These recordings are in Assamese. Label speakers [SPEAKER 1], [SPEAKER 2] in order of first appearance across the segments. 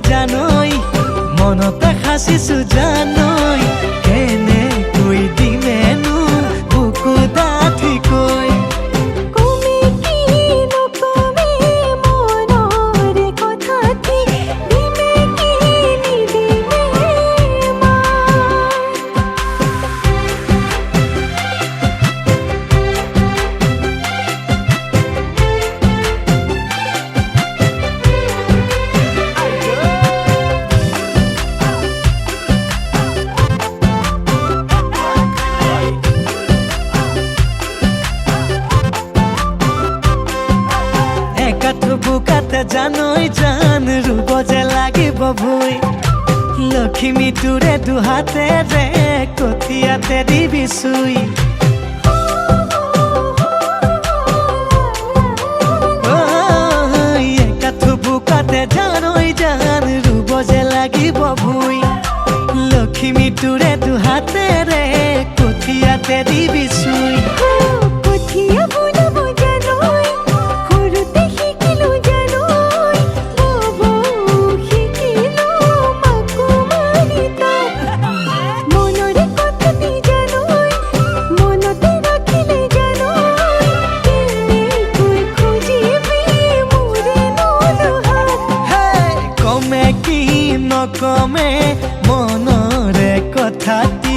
[SPEAKER 1] জানই মনতে খাচিছো জানই কেনে কৈ দিমেনো বুকু ডাঠি কৈ
[SPEAKER 2] কমে কি নকমে মনৰে কথাটি দিমে কি নিদিমে
[SPEAKER 1] বুকাতে জানই জান ৰুব যে লাগিব ভুই লক্ষ্মী তোৰে দুহাতে ৰে কঠিয়াতে দিবি চুই একাঠু বুকাতে জানই জান ৰুব যে লাগিব ভুই লক্ষ্মী তোৰে দুহাতে ৰে কঠিয়াতে দিবি চুই
[SPEAKER 2] কঠিয়া বুনাব জানই সৰুতে শিকিলো জানই ববৌ শিকিলো মাকো মাৰি তাত মনৰে কথাটি জানই মনতে ৰাখিলে জানই কেনেকৈ খুজিবি মোৰে নলহাত
[SPEAKER 1] কমে কি নকমে মনৰে কথাটি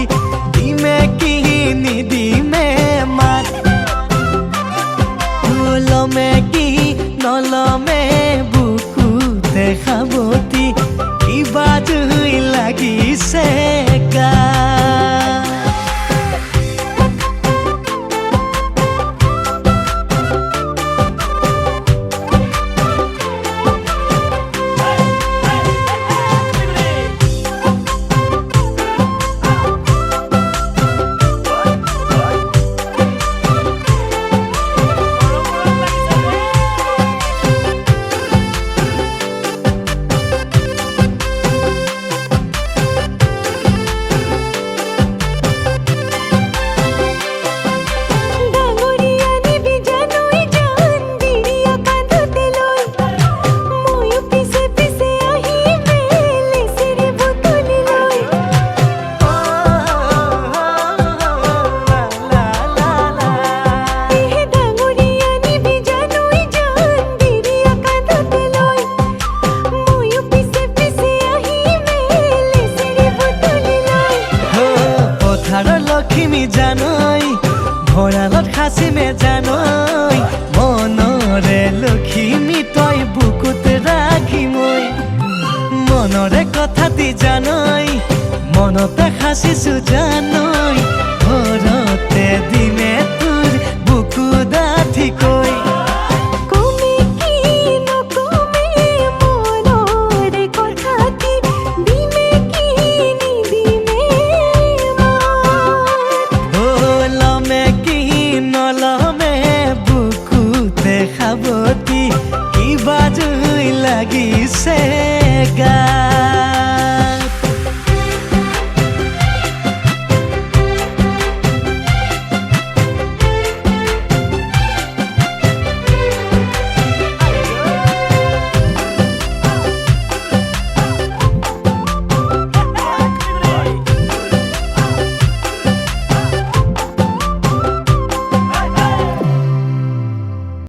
[SPEAKER 1] দিমে কি নিদিমে মাত লমে কি নলমে বুকুতে খাবতি কিবা জুই লাগিছে গা লক্ষ্মী জানই ভঁৰালত খাচিমে জানই মনৰে লক্ষ্মী তই বুকুত ৰাখি মই মনৰে কথাটি জানই মনতে খাচিছো জানই ঘৰতে দিনে তোৰ বুকু ডাঠি কৈ
[SPEAKER 2] কমে কি নকমে মনৰে কথাটি দিমে কি নিদিমে
[SPEAKER 1] লমে কি নলমে বুকুতে খাবতি কিবা জুই লাগিছে গা